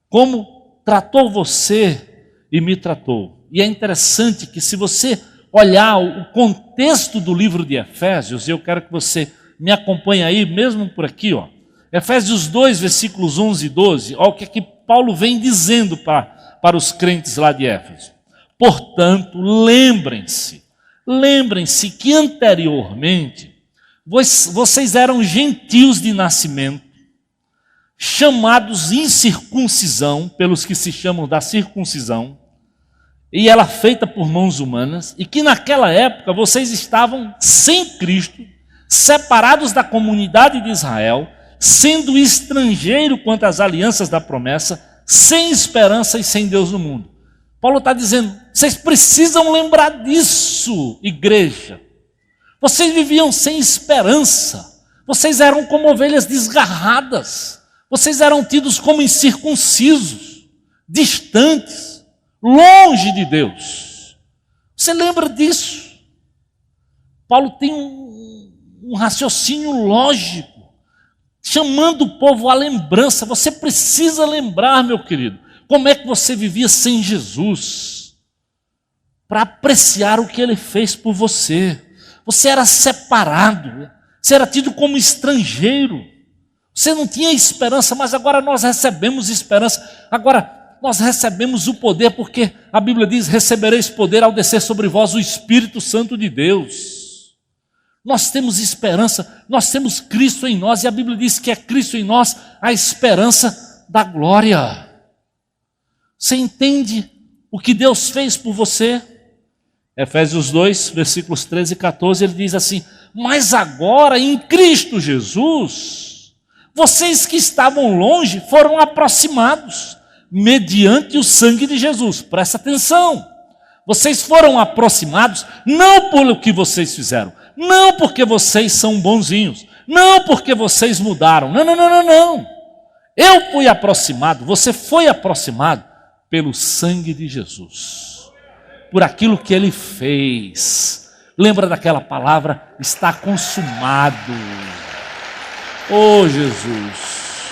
[SPEAKER 1] como tratou você e me tratou. E é interessante que se você olhar o contexto do livro de Efésios, eu quero que você me acompanhe aí, mesmo por aqui, Efésios 2, versículos 11 e 12, olha o que é que Paulo vem dizendo para os crentes lá de Éfeso. Portanto, lembrem-se que anteriormente vocês eram gentios de nascimento, chamados incircuncisão, pelos que se chamam da circuncisão, e ela feita por mãos humanas, e que naquela época vocês estavam sem Cristo, separados da comunidade de Israel, sendo estrangeiro quanto às alianças da promessa, sem esperança e sem Deus no mundo. Paulo está dizendo, vocês precisam lembrar disso, igreja. Vocês viviam sem esperança, vocês eram como ovelhas desgarradas, vocês eram tidos como incircuncisos, distantes, longe de Deus. Você lembra disso? Paulo tem um raciocínio lógico, chamando o povo à lembrança. Você precisa lembrar, meu querido, como é que você vivia sem Jesus, para apreciar o que Ele fez por você. Você era separado, você era tido como estrangeiro, você não tinha esperança, mas agora nós recebemos esperança, agora nós recebemos o poder, porque a Bíblia diz, recebereis poder ao descer sobre vós o Espírito Santo de Deus. Nós temos esperança, nós temos Cristo em nós, e a Bíblia diz que é Cristo em nós a esperança da glória. Você entende o que Deus fez por você? Efésios 2, versículos 13 e 14, ele diz assim, mas agora em Cristo Jesus, vocês que estavam longe foram aproximados, mediante o sangue de Jesus. Presta atenção, vocês foram aproximados não pelo que vocês fizeram, não porque vocês são bonzinhos, não porque vocês mudaram, não. Eu fui aproximado, você foi aproximado pelo sangue de Jesus, por aquilo que Ele fez. Lembra daquela palavra, está consumado. Oh Jesus,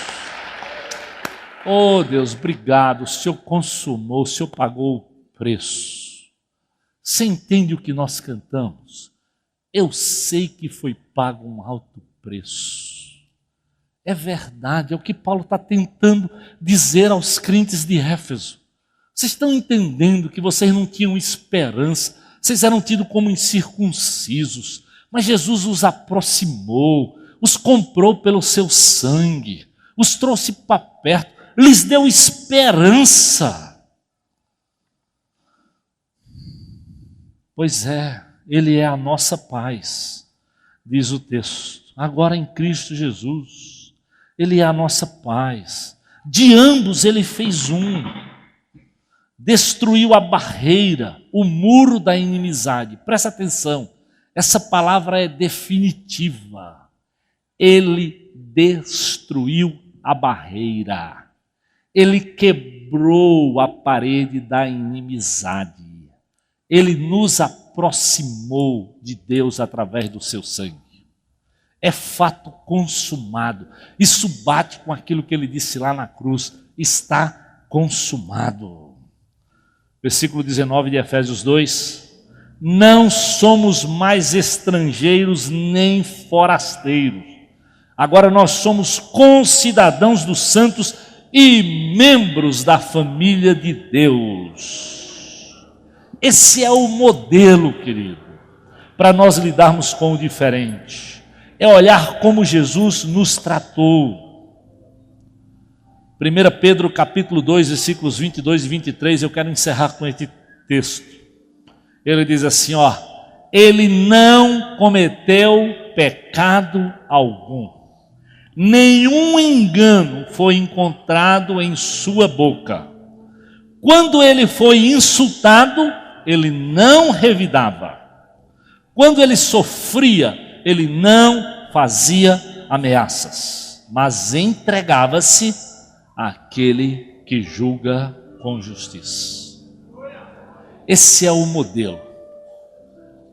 [SPEAKER 1] oh Deus, obrigado, o Senhor consumou, o Senhor pagou o preço. Você entende o que nós cantamos? Eu sei que foi pago um alto preço. É verdade, é o que Paulo está tentando dizer aos crentes de Éfeso. Vocês estão entendendo que vocês não tinham esperança, vocês eram tidos como incircuncisos, mas Jesus os aproximou, os comprou pelo seu sangue, os trouxe para perto, lhes deu esperança. Pois é, Ele é a nossa paz, diz o texto. Agora em Cristo Jesus, Ele é a nossa paz. De ambos ele fez um. Destruiu a barreira, o muro da inimizade. Presta atenção, essa palavra é definitiva. Ele destruiu a barreira. Ele quebrou a parede da inimizade. Ele nos aproximou de Deus através do seu sangue. É fato consumado. Isso bate com aquilo que ele disse lá na cruz. Está consumado. Versículo 19 de Efésios 2. Não somos mais estrangeiros nem forasteiros. Agora nós somos concidadãos dos santos e membros da família de Deus. Esse é o modelo, querido, para nós lidarmos com o diferente. É olhar como Jesus nos tratou. 1 Pedro capítulo 2, versículos 22 e 23, eu quero encerrar com este texto. Ele diz assim, ele não cometeu pecado algum. Nenhum engano foi encontrado em sua boca. Quando ele foi insultado, ele não revidava. Quando ele sofria, ele não fazia ameaças, mas entregava-se àquele que julga com justiça. Esse é o modelo.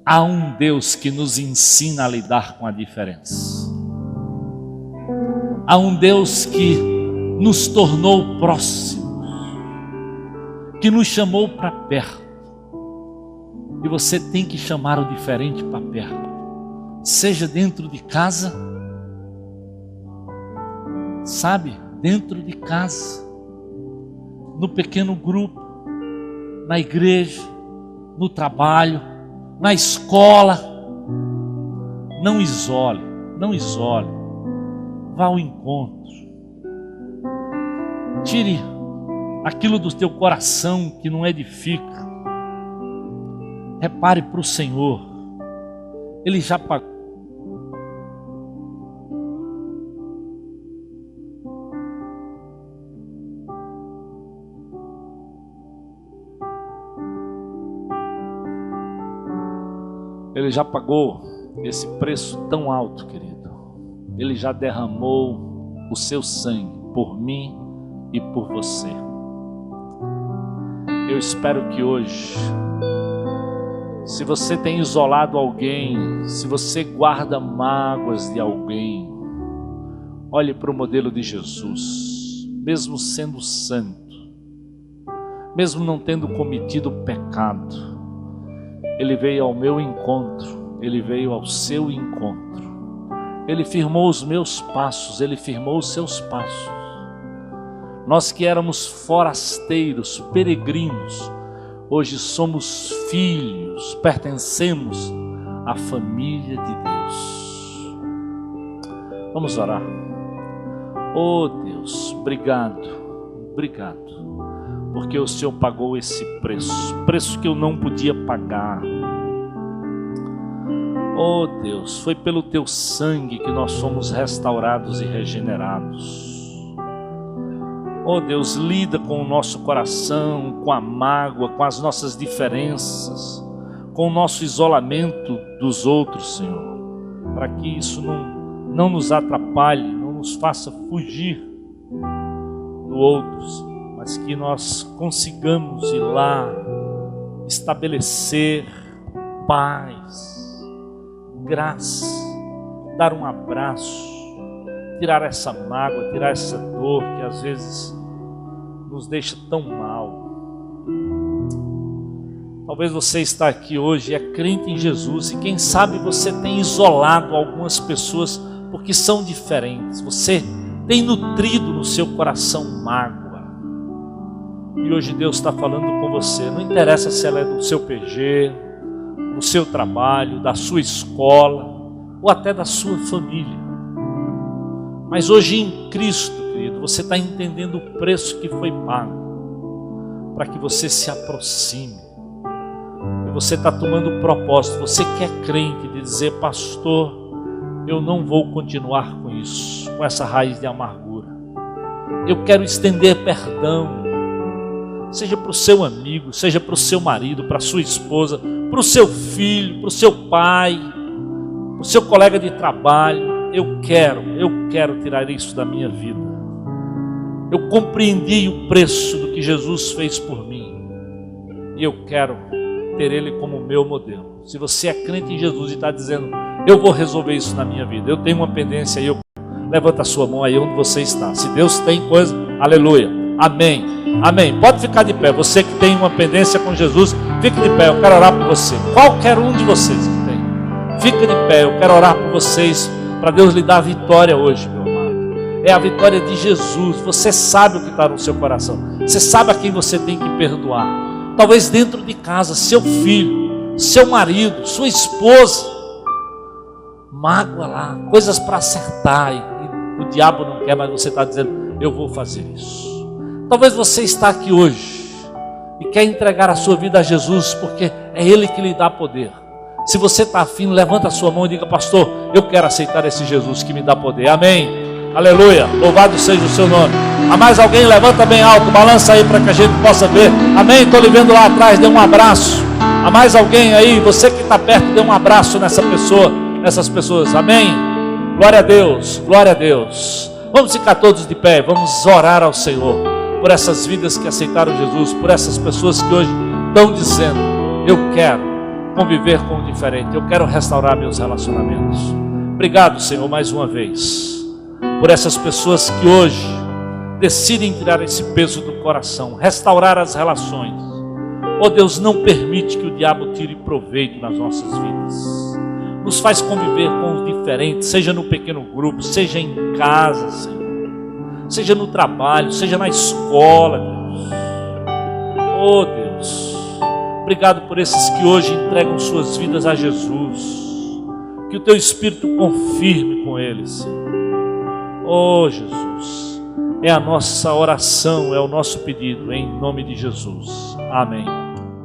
[SPEAKER 1] Há um Deus que nos ensina a lidar com a diferença. Há um Deus que nos tornou próximos, que nos chamou para perto. E você tem que chamar o diferente para perto. Seja dentro de casa, sabe? Dentro de casa, no pequeno grupo, na igreja, no trabalho, na escola. Não isole, não isole. Vá ao encontro. Tire aquilo do teu coração que não edifica. Repare para o Senhor. Ele já pagou. Ele já pagou esse preço tão alto, querido. Ele já derramou o seu sangue por mim e por você. Eu espero que hoje, se você tem isolado alguém, se você guarda mágoas de alguém, olhe para o modelo de Jesus. Mesmo sendo santo, mesmo não tendo cometido pecado, Ele veio ao meu encontro, Ele veio ao seu encontro. Ele firmou os meus passos, Ele firmou os seus passos. Nós que éramos forasteiros, peregrinos, hoje somos filhos, pertencemos à família de Deus. Vamos orar. Oh Deus, obrigado, porque o Senhor pagou esse preço que eu não podia pagar. Oh Deus, foi pelo teu sangue que nós fomos restaurados e regenerados. Oh Deus, lida com o nosso coração, com a mágoa, com as nossas diferenças, com o nosso isolamento dos outros, Senhor, para que isso não nos atrapalhe, não nos faça fugir do outros, mas que nós consigamos ir lá, estabelecer paz, graça, dar um abraço, tirar essa mágoa, tirar essa dor que às vezes nos deixa tão mal. Talvez você está aqui hoje e é crente em Jesus e quem sabe você tem isolado algumas pessoas porque são diferentes. Você tem nutrido no seu coração mágoa. E hoje Deus está falando com você. Não interessa se ela é do seu PG, do seu trabalho, da sua escola ou até da sua família. Mas hoje em Cristo, querido, você está entendendo o preço que foi pago para que você se aproxime. E você está tomando o propósito, você que é crente, de dizer: pastor, eu não vou continuar com isso, com essa raiz de amargura. Eu quero estender perdão, seja para o seu amigo, seja para o seu marido, para a sua esposa, para o seu filho, para o seu pai, para o seu colega de trabalho. Eu quero tirar isso da minha vida. Eu compreendi o preço do que Jesus fez por mim e eu quero ter Ele como meu modelo. Se você é crente em Jesus e está dizendo, eu vou resolver isso na minha vida, eu tenho uma pendência aí, levanta a sua mão aí onde você está. Se Deus tem coisa, aleluia, amém, amém. Pode ficar de pé, você que tem uma pendência com Jesus, fique de pé, eu quero orar por você. Qualquer um de vocês que tem, fique de pé, eu quero orar por vocês, para Deus lhe dar a vitória hoje, meu amado. É a vitória de Jesus. Você sabe o que está no seu coração, você sabe a quem você tem que perdoar. Talvez dentro de casa, seu filho, seu marido, sua esposa, mágoa lá, coisas para acertar, e o diabo não quer, mas você está dizendo, eu vou fazer isso. Talvez você está aqui hoje e quer entregar a sua vida a Jesus, porque é Ele que lhe dá poder. Se você está afim, levanta a sua mão e diga, pastor, eu quero aceitar esse Jesus que me dá poder. Amém, aleluia, louvado seja o seu nome. Há mais alguém? Levanta bem alto, balança aí para que a gente possa ver. Amém, estou lhe vendo lá atrás, dê um abraço. Há mais alguém aí? Você que está perto, dê um abraço nessa pessoa, nessas pessoas. Amém, glória a Deus, glória a Deus. Vamos ficar todos de pé, vamos orar ao Senhor por essas vidas que aceitaram Jesus, por essas pessoas que hoje estão dizendo, eu quero conviver com o diferente, eu quero restaurar meus relacionamentos. Obrigado, Senhor, mais uma vez, por essas pessoas que hoje decidem tirar esse peso do coração, restaurar as relações. Oh Deus, não permite que o diabo tire proveito nas nossas vidas. Nos faz conviver com os diferentes, seja no pequeno grupo, seja em casa, Senhor, seja no trabalho, seja na escola, Deus. Oh Deus, obrigado por esses que hoje entregam suas vidas a Jesus. Que o Teu Espírito confirme com eles, Senhor. Oh Jesus, é a nossa oração, é o nosso pedido, em nome de Jesus. Amém.